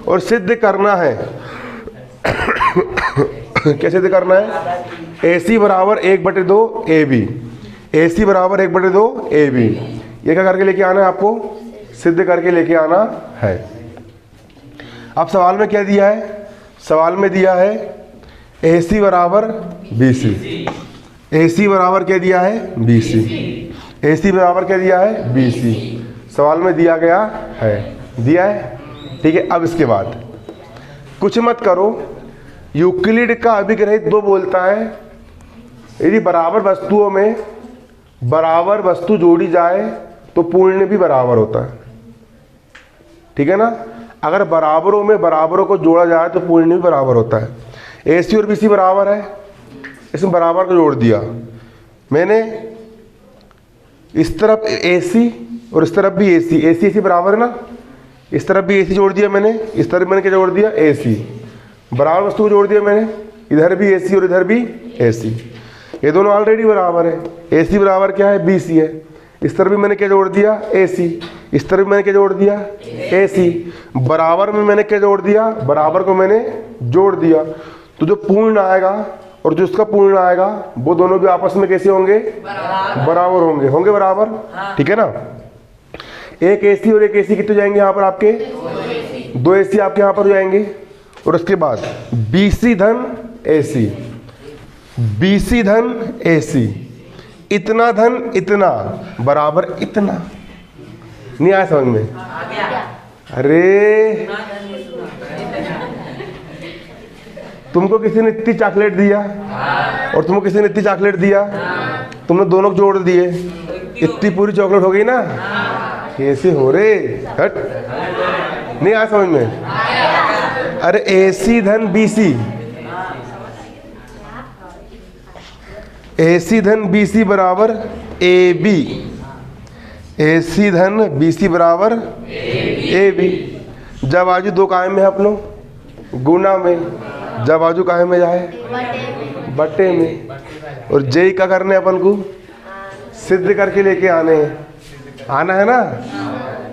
और सिद्ध करना है क्या सिद्ध करना है, AC बराबर 1/2 AB, AC बराबर 1/2 AB। ये क्या करके लेके आना है आपको, सिद्ध करके लेके आना है। अब सवाल में क्या दिया है, सवाल में दिया है AC बराबर BC, AC बराबर क्या दिया है, BC, AC बराबर क्या दिया है, BC, सवाल में दिया गया है, दिया है, ठीक है। अब इसके बाद कुछ मत करो, यूक्लिड का अभिग्रहित 2 बोलता है, यदि बराबर वस्तुओं में बराबर वस्तु जोड़ी जाए तो पूर्ण भी बराबर होता है, ठीक है ना। अगर बराबरों में बराबरों को जोड़ा जाए तो पूर्ण भी बराबर होता है। AC और BC बराबर है, इसमें बराबर को जोड़ दिया मैंने, इस तरफ AC और इस तरफ भी AC, AC बराबर है ना, इस तरफ भी AC जोड़ दिया मैंने, इस तरफ मैंने क्या जोड़ दिया, AC, बराबर वस्तु को जोड़ दिया मैंने, इधर भी AC और इधर भी AC, ये दोनों ऑलरेडी बराबर है। AC बराबर क्या है, BC है, इस तरफ भी मैंने क्या जोड़ दिया, AC, इस तरफ भी मैंने क्या जोड़ दिया, AC, बराबर में मैंने क्या जोड़ दिया, बराबर को मैंने जोड़ दिया। तो जो पूर्ण आएगा और जो इसका पूर्ण आएगा वो दोनों भी आपस में कैसे होंगे, बराबर होंगे बराबर, ठीक है ना। एक AC और एक AC कितने जाएंगे यहाँ पर आपके, 2 AC आपके यहाँ पर हो जाएंगे। और उसके बाद BC धन AC, BC धन AC, इतना धन इतना बराबर इतना, नहीं आया समझ में, अरे तुमको किसी ने इतनी चॉकलेट दिया और तुमको किसी ने इतनी चॉकलेट दिया, तुमने दोनों को जोड़ दिए, इतनी पूरी चॉकलेट हो गई ना, कैसे हो रे, हट, नहीं आया समझ में। अरे AC धन BC, AC धन BC बराबर AB, AC धन BC बराबर AB। जब बाजू 2 काहे में है अपनों, गुना में, जब बाजू काहे में जाए, बटे में। और जेई क्या करने अपन को, सिद्ध करके लेके आना है ना।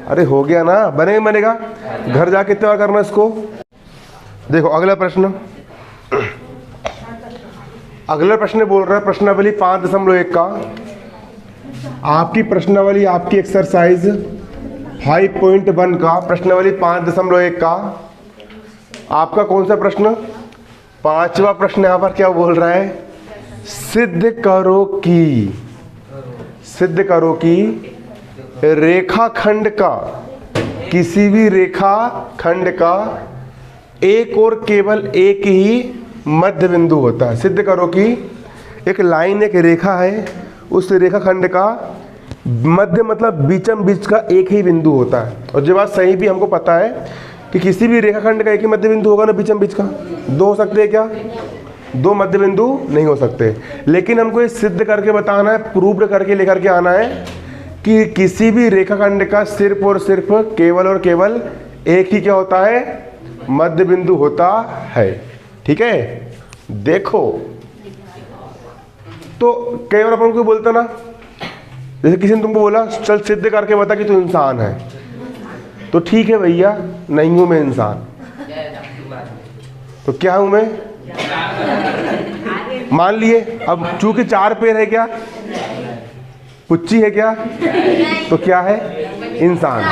अरे हो गया ना, बनेगा, घर जाके कितने बार करना इसको। देखो अगला प्रश्न, अगला प्रश्न बोल रहा है प्रश्नावली 5.1 का, आपकी प्रश्नावली, आपकी एक्सरसाइज 5.1 का प्रश्नावली 5.1 का आपका कौन सा प्रश्न? 5वां प्रश्न यहाँ पर क्या बोल रहा है? सिद्ध करो कि रेखाखंड का, किसी भी रेखाखंड का एक और केवल एक ही मध्य बिंदु होता है। सिद्ध करो कि एक लाइन, एक रेखा है, उस रेखाखंड का मध्य मतलब बीचम बीच का एक ही बिंदु होता है। और जो बात सही भी हमको पता है कि किसी भी रेखाखंड का एक ही मध्य बिंदु होगा ना बीचम बीच का। दो हो सकते हैं क्या? दो मध्य बिंदु नहीं हो सकते। लेकिन हमको ये सिद्ध करके बताना है, प्रूव करके लेकर के आना है कि किसी भी रेखाखंड का सिर्फ और सिर्फ केवल और केवल एक ही क्या होता है? मध्य बिंदु होता है। ठीक है, देखो तो कई बार अपन को बोलता ना, जैसे किसी ने तुमको बोला चल सिद्ध करके बता कि तू इंसान है, तो ठीक है भैया, नहीं हूं मैं इंसान। तो क्या हूं मैं? मान लिए अब चूंकि 4 पैर है, क्या पुच्ची है क्या? तो क्या है? इंसान।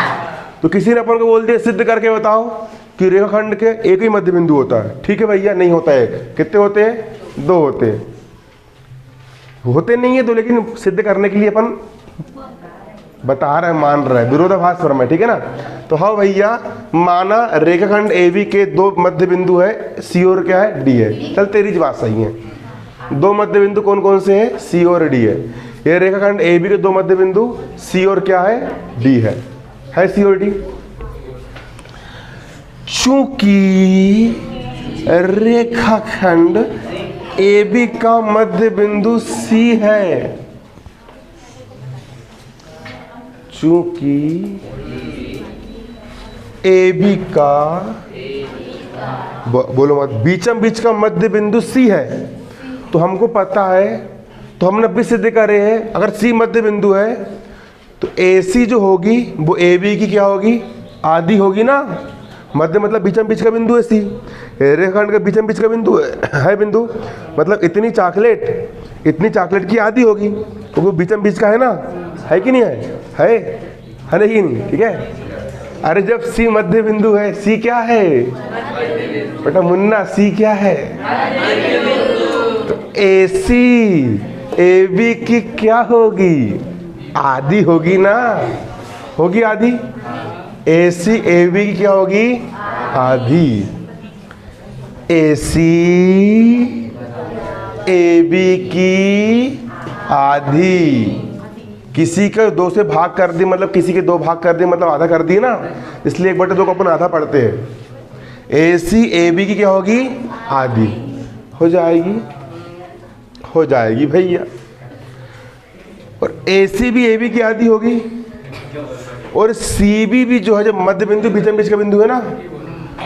तो किसी ने अपन को बोल दिया सिद्ध करके बताओ कि रेखाखंड के एक ही मध्य बिंदु होता है। ठीक है भैया, नहीं होता है। कितने होते हैं? 2 होते हैं। होते नहीं है तो, लेकिन सिद्ध करने के लिए अपन बता रहे हैं, मान रहा है, विरोधाभास फर्म है। ठीक है ना? तो हाँ भैया, माना रेखाखंड AB के 2 मध्य बिंदु है, C और क्या है? D है। चल तेरी बात सही है। 2 मध्य बिंदु कौन कौन से हैं? C और D है। ये रेखाखंड AB के 2 मध्य बिंदु C और क्या है? D है C और D। चूंकि रेखाखंड AB का मध्य बिंदु C है, चूंकि AB का, बोलो मत, बीचम बीच का मध्य बिंदु C है, तो हमको पता है, तो हमने भी सिद्ध करे हैं, अगर C मध्य बिंदु है तो AC जो होगी वो AB की क्या होगी? आधी होगी ना। मध्य मतलब बीचम बीच का बिंदु है C, रेखाखंड का बीचम बीच का बिंदु है बिंदु, मतलब इतनी चॉकलेट की आधी होगी, तो वो बीचम बीच का है ना, है कि नहीं है? है नहीं? नहीं, ठीक है। अरे जब C मध्य बिंदु है, C क्या है बेटा मुन्ना? C क्या है? तो AC AB की क्या होगी? आधी होगी ना, होगी आधी। AC AB की क्या होगी? आधी। AC AB की आधी। किसी का 2 से भाग कर दी मतलब किसी के 2 भाग कर दी मतलब आधा कर दिए ना, इसलिए 1/2 को अपन आधा पढ़ते हैं। AC AB की क्या होगी? आधी। हो जाएगी भैया। और AC भी AB की आधी होगी, और CB भी जो है, जब मध्य बिंदु बीचम बीच का बिंदु है ना,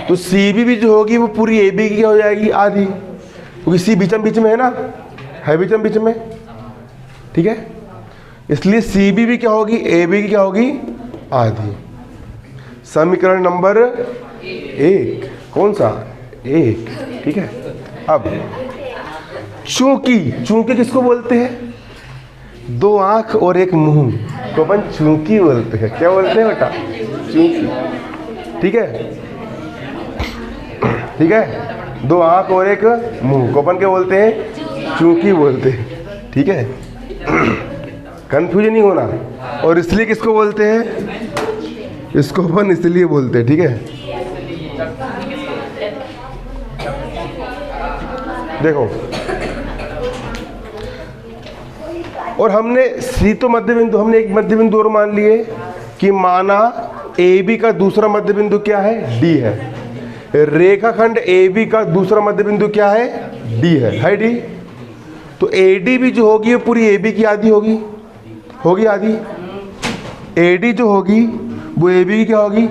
तो CB भी जो होगी वो पूरी AB की हो जाएगी आधी, क्योंकि C बीचम बीच में है ना, है बीचम बीच में। ठीक है, इसलिए CB भी क्या होगी? AB की क्या होगी? आधी। समीकरण नंबर 1 कौन सा? 1। ठीक है। अब चूंकि किसको बोलते हैं? 2 आंख और एक मुंह तो अपन चूंकि बोलते हैं। क्या बोलते हैं बेटा? चूंकि। ठीक है। 2 आंख और एक मुंह को अपन क्या बोलते हैं? चूंकि बोलते हैं। ठीक है, कंफ्यूजन नहीं होना। और इसलिए किसको बोलते हैं? इसको अपन इसलिए बोलते हैं। ठीक है, देखो, और हमने C तो मध्य बिंदु, हमने एक मध्य बिंदु और मान लिए कि माना AB का दूसरा मध्य बिंदु क्या है? D है। रेखाखंड AB का दूसरा मध्य बिंदु क्या है? D है D। तो AD भी जो होगी वो पूरी AB की आधी होगी आधी। AD जो होगी वो AB की क्या होगी?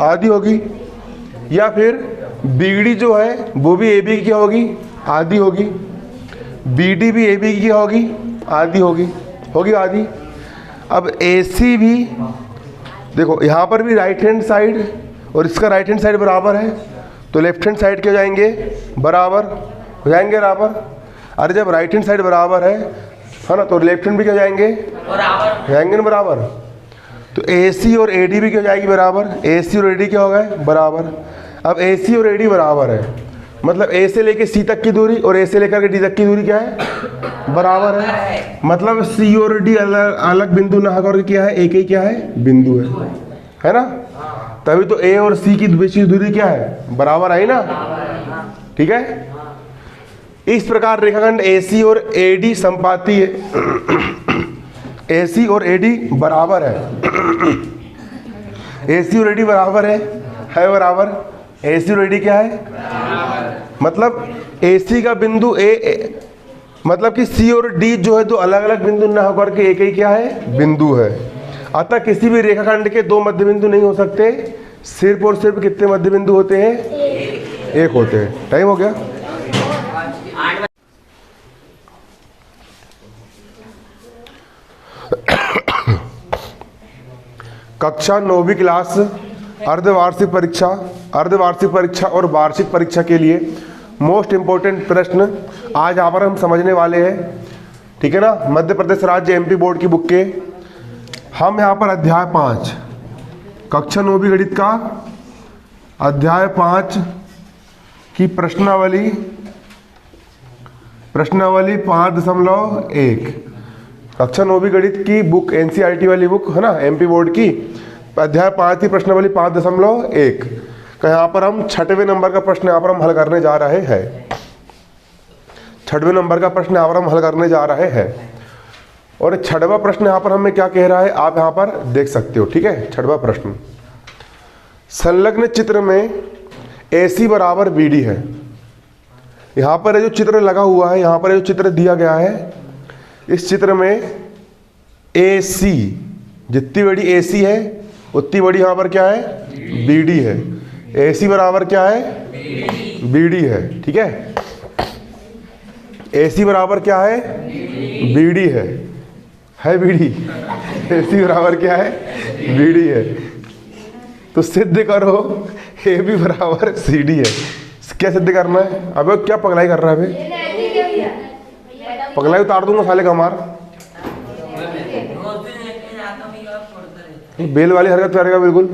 आधी होगी। या फिर BD जो है वो भी AB की क्या होगी? आधी होगी। BD भी AB की क्या होगी? आधी होगी आधी। अब AC भी देखो, यहाँ पर भी राइट हैंड साइड और इसका राइट हैंड साइड बराबर है, तो लेफ्ट हैंड साइड क्या हो जाएंगे? बराबर हो जाएंगे बराबर। अरे जब राइट हैंड साइड बराबर है है ना, तो लेफ्ट हैंड भी क्या जाएंगे, जाएंगे ना बराबर। तो AC और AD भी क्या जाएगी बराबर, AC और AD क्या हो गए बराबर। अब AC और AD बराबर है, मतलब A से लेके C तक की दूरी और A से लेकर के D तक की दूरी क्या है, बराबर है। मतलब C और D अलग अलग बिंदु ना होकर क्या है, एक ही क्या है बिंदु है ना। तभी तो A और C की बीच की दूरी क्या है, बराबर आई ना, ठीक है। इस प्रकार रेखाखंड AC और AD समपाती है। AC और AD बराबर है। AC और AD बराबर है बराबर। AC और AD क्या है, मतलब AC का बिंदु मतलब कि C और D जो है दो अलग अलग बिंदु ना होकर के एक ही क्या है बिंदु है। अतः किसी भी रेखाखंड के दो मध्य बिंदु नहीं हो सकते, सिर्फ और सिर्फ कितने मध्य बिंदु होते हैं, एक होते हैं। टाइम हो गया। कक्षा 9वीं क्लास अर्धवार्षिक परीक्षा और वार्षिक परीक्षा के लिए मोस्ट इंपोर्टेंट प्रश्न आज यहाँ पर हम समझने वाले हैं, ठीक है ना। मध्य प्रदेश राज्य MP बोर्ड की बुक के हम यहाँ पर अध्याय 5 कक्षा 9वीं गणित का अध्याय 5 की प्रश्नावली 5.1 कक्षा 9वीं गणित की बुक NCERT वाली बुक है ना, MP बोर्ड की अध्याय 5 की प्रश्नावली 5.1 का यहाँ पर हम 6वें नंबर का प्रश्न यहाँ पर हम हल करने जा रहे हैं। 6वें नंबर का प्रश्न यहाँ पर हम हल करने जा रहे हैं और 6वां प्रश्न यहाँ पर हमें क्या कह रहा है आप यहाँ पर देख सकते हो, ठीक है। 6वां प्रश्न, संलग्न चित्र में AC बराबर BD है। यहाँ पर जो चित्र लगा हुआ है, यहाँ पर जो चित्र दिया गया है, इस चित्र में AC जितनी बड़ी AC है उतनी बड़ी यहाँ पर क्या है BD है। AC बराबर क्या है BD है, ठीक है। AC बराबर क्या है BD है BD। AC बराबर क्या है BD है। तो सिद्ध करो AB बराबर CD है। क्या सिद्ध करना है, अबे क्या पगलाई कर रहा है अबे, पगलाई उतार दूंगा साले का मार। बेल वाली हरकत करेगा बिल्कुल।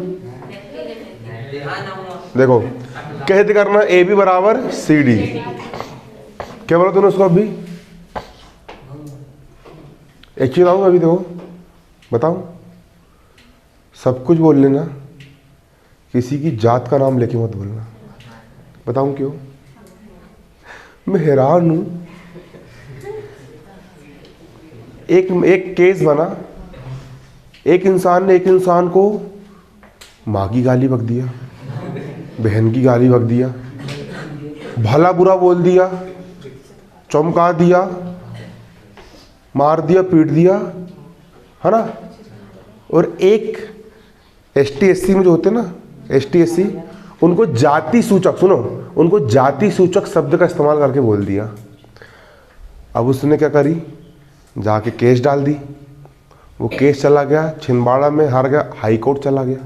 देखो क्या सिद्ध करना, AB बराबर CD। क्या बोला तूने उसको अभी, एक चीज बताऊँ अभी, देखो बताऊँ, सब कुछ बोल लेना, किसी की जात का नाम लेके मत बोलना। बताऊँ क्यों, मैं हैरान हूँ। एक केस बना, एक इंसान ने एक इंसान को माँ की गाली बक दिया, बहन की गाली बक दिया, भला बुरा बोल दिया, चमका दिया, मार दिया, पीट दिया, है ना। और एक ST SC में जो होते हैं ना, ST SC, उनको जाति सूचक, सुनो, उनको जाति सूचक शब्द का इस्तेमाल करके बोल दिया। अब उसने क्या करी, जाके केस डाल दी। वो केस चला गया छिंदवाड़ा में, हार गया, हाई कोर्ट चला गया।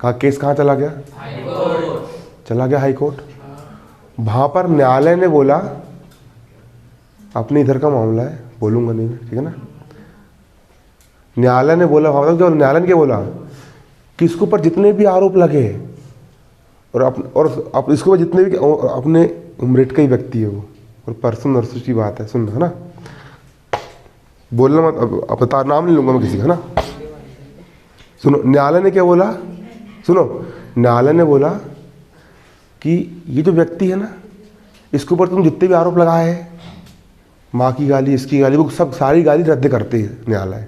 कहाँ केस, कहाँ चला गया, चला गया हाई कोर्ट। वहाँ पर न्यायालय ने बोला, अपने इधर का मामला है, बोलूँगा नहीं, ठीक है ना। न्यायालय ने बोला, वहाँ क्या, न्यायालय ने क्या बोला कि इसके ऊपर जितने भी आरोप लगे और इसके ऊपर जितने भी अपने उम्र के ही व्यक्ति है वो, और परसों नरसों की बात है, सुन, है ना, बोलना मत, अब बता, नाम नहीं लूंगा मैं किसी का ना। सुनो न्यायालय ने क्या बोला, सुनो न्यायालय ने बोला कि ये जो व्यक्ति है ना, इसके ऊपर तुम जितने भी आरोप लगाए हैं, माँ की गाली, इसकी गाली, वो सब सारी गाली रद्द करती है न्यायालय।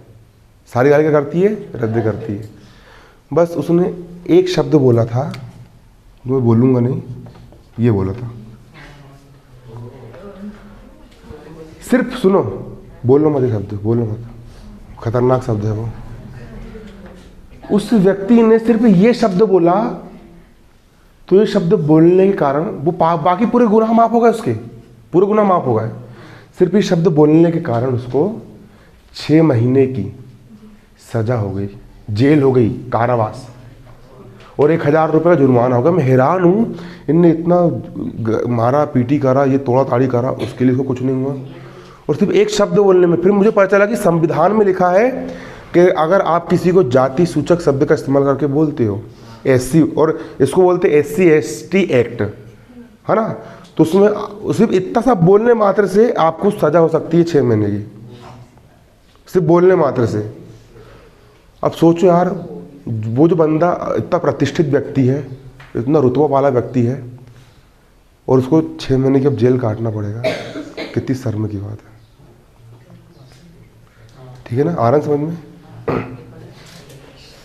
सारी गाली क्या करती है, रद्द करती है। बस उसने एक शब्द बोला था, जो मैं बोलूँगा नहीं, ये बोला था, सिर्फ सुनो, बोलो मत, ये शब्द बोलो मत, खतरनाक शब्द है वो। उस व्यक्ति ने सिर्फ ये शब्द बोला, तो ये शब्द बोलने के कारण वो बाकी पूरे गुनाह माफ हो गए, उसके पूरे गुनाह माफ हो गए। सिर्फ ये शब्द बोलने के कारण उसको 6 महीने की सजा हो गई, जेल हो गई, कारावास, और 1000 रुपये का जुर्माना होगा। मैं हैरान हूँ, इनने इतना मारा पीटी करा, ये तोड़ा ताड़ी करा, उसके लिए इसको कुछ नहीं हुआ। और सिर्फ एक शब्द बोलने में फिर मुझे पता चला कि संविधान में लिखा है कि अगर आप किसी को जाति सूचक शब्द का इस्तेमाल करके बोलते हो, एससी, और इसको बोलते SC ST एक्ट, है ना, तो उसमें सिर्फ इतना सा बोलने मात्र से आपको सजा हो सकती है 6 महीने की, सिर्फ बोलने मात्र से। अब सोचो यार, वो जो बंदा इतना प्रतिष्ठित व्यक्ति है, इतना रुतबा वाला व्यक्ति है, और उसको 6 महीने की अब जेल काटना पड़ेगा, कितनी शर्म की बात है। ठीक है ना, आ रहा है समझ में?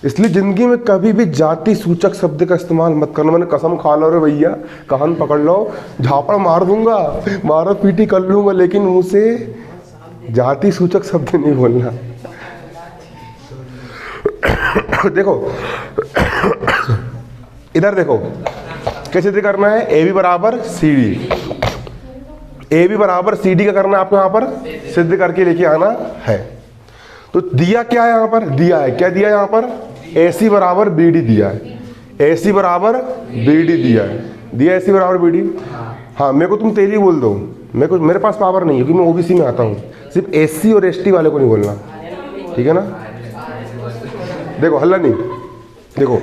इसलिए जिंदगी में कभी भी जाति सूचक शब्द का इस्तेमाल मत करना। मैंने कसम खा लो रे भैया, कान पकड़ लो, झापड़ मार दूंगा, मारा पीटी कर लूंगा, लेकिन मुंह से जाति सूचक शब्द नहीं बोलना। देखो इधर देखो कैसे सिद्ध करना है। AB बराबर CD, AB बराबर CD का करना है आपको, यहाँ पर सिद्ध करके लेके आना है। तो दिया क्या है यहाँ पर, दिया है क्या, दिया यहाँ पर AC बराबर BD दिया है, AC बराबर BD दिया है, दिया AC बराबर BD। हाँ, मेरे को तुम तेली बोल दो, मेरे पास पावर नहीं है क्योंकि मैं OBC में आता हूँ, सिर्फ SC और ST वाले को नहीं बोलना, ठीक है ना। देखो हल्ला नहीं, देखो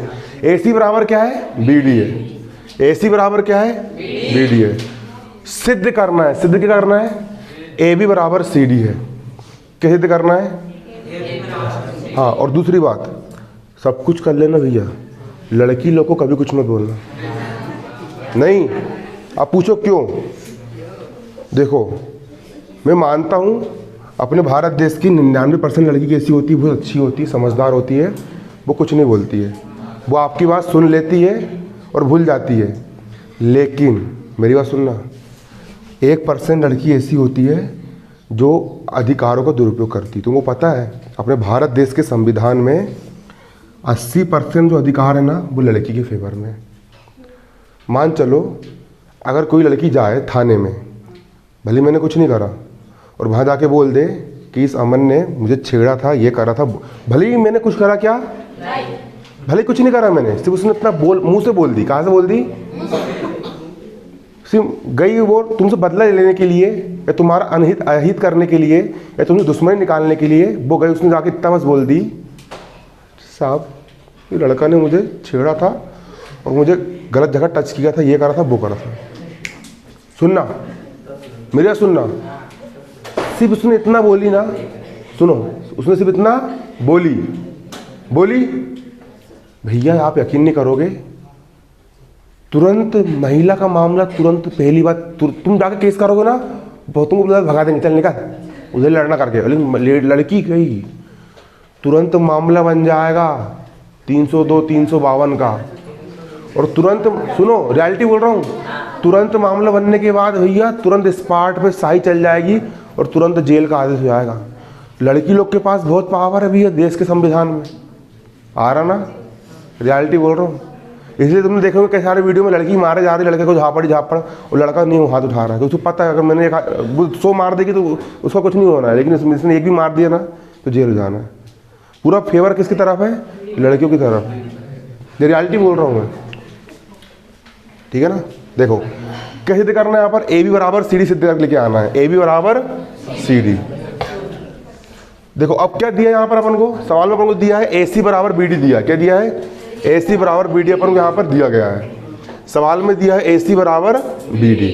AC बराबर क्या है, BD है, AC बराबर क्या है, BD है। सिद्ध करना है, सिद्ध क्या करना है, AB बराबर CD है, क्या सिद्ध करना है। हाँ, और दूसरी बात, सब कुछ कर लेना भैया, लड़की लोग को कभी कुछ मत बोलना। नहीं, आप पूछो क्यों। देखो मैं मानता हूँ अपने भारत देश की 99% लड़की कैसी होती है, बहुत अच्छी होती है, समझदार होती है, वो कुछ नहीं बोलती है, वो आपकी बात सुन लेती है और भूल जाती है। लेकिन मेरी बात सुनना, 1% लड़की ऐसी होती है जो अधिकारों का दुरुपयोग करती। तुमको पता है अपने भारत देश के संविधान में 80% जो अधिकार है ना, वो लड़की के फेवर में। मान चलो अगर कोई लड़की जाए थाने में, भले मैंने कुछ नहीं करा, और वहाँ जाके बोल दे कि इस अमन ने मुझे छेड़ा था, ये करा था, भले ही मैंने कुछ करा, क्या भले कुछ नहीं करा मैंने, सिर्फ उसने इतना मुंह से बोल दी। कहाँ से बोल दी, सिर्फ गई वो तुमसे बदला लेने के लिए, या तुम्हारा अहित करने के लिए, या तुमसे दुश्मनी निकालने के लिए वो गई, उसने जाके इतना बस बोल दी, साहब ये लड़का ने मुझे छेड़ा था और मुझे गलत जगह टच किया था, ये करा था, वो करा था। सुनना मेरी बात, सुनना, सिर्फ उसने इतना बोली ना, सुनो, उसने सिर्फ इतना बोली भैया, आप यकीन नहीं करोगे, तुरंत महिला का मामला, तुरंत पहली बात तुम जाके केस करोगे ना, बहुतों को भगा देंगे, चल निकाल, उधर लड़ना करके। लेकिन लड़की गई, तुरंत मामला बन जाएगा 302 352 का, और तुरंत, सुनो रियलिटी बोल रहा हूँ, तुरंत मामला बनने के बाद भैया तुरंत स्पॉट पे साई चल जाएगी और तुरंत जेल का आदेश हो जाएगा। लड़की लोग के पास बहुत पावर है भैया देश के संविधान में, आ रहा ना, रियलिटी बोल रहा हूँ। इसलिए तुमने देखोगे कई सारे वीडियो में लड़की मारे जा रही है, लड़के को झापड़, और लड़का नहीं हाथ उठा रहा है, क्योंकि उसको पता है अगर मैंने 100 मार देगी तो उसका कुछ नहीं होना है, लेकिन इसने एक भी मार दिया ना तो जेल जाना है। पूरा फेवर किसकी तरफ है, लड़कियों की तरफ है, ये रियलिटी बोल रहा हूँ मैं, ठीक है ना। देखो कैसे सिद्ध करना है, यहाँ पर AB बराबर CD सिद्ध करके लेके आना है, AB बराबर CD। देखो अब क्या दिया यहाँ पर अपन को, सवाल में अपन को दिया है AC बराबर BD दिया, क्या दिया है, AC बराबर BD अपन को यहाँ पर दिया गया है, सवाल में दिया है AC बराबर BD,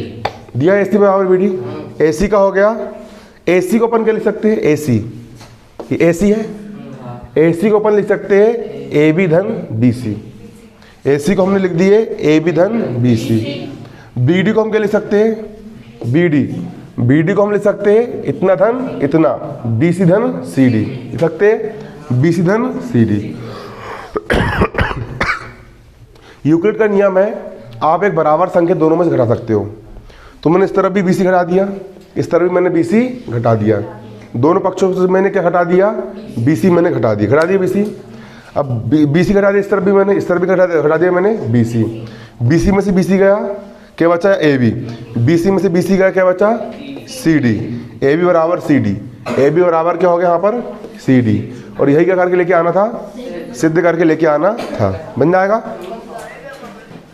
दिया है AC बराबर BD। AC का हो गया, AC को अपन क्या लिख सकते हैं, AC, ये AC है, AC को अपन लिख सकते हैं AB धन BC, AC को हमने लिख दिए AB धन BC। BD को हम क्या लिख सकते हैं, BD को हम लिख सकते हैं इतना धन इतना, BC धन CD लिख सकते हैं, BC धन CD। यूक्लिड का नियम है, आप एक बराबर संख्या दोनों में से घटा सकते हो। तो मैंने इस तरफ भी BC घटा दिया, इस तरफ भी मैंने BC घटा दिया, दोनों पक्षों से मैंने क्या घटा दिया, BC मैंने घटा दिया BC। अब BC घटा दिया, इस तरफ भी मैंने, इस तरफ भी घटा दिया मैंने BC में से BC गया, क्या बचा AB, BC में से BC गया, क्या बचा CD, AB बराबर CD, AB बराबर क्या हो गया यहाँ पर CD, और यही क्या करके लेके आना था, सिद्ध करके लेके आना था, बन जाएगा।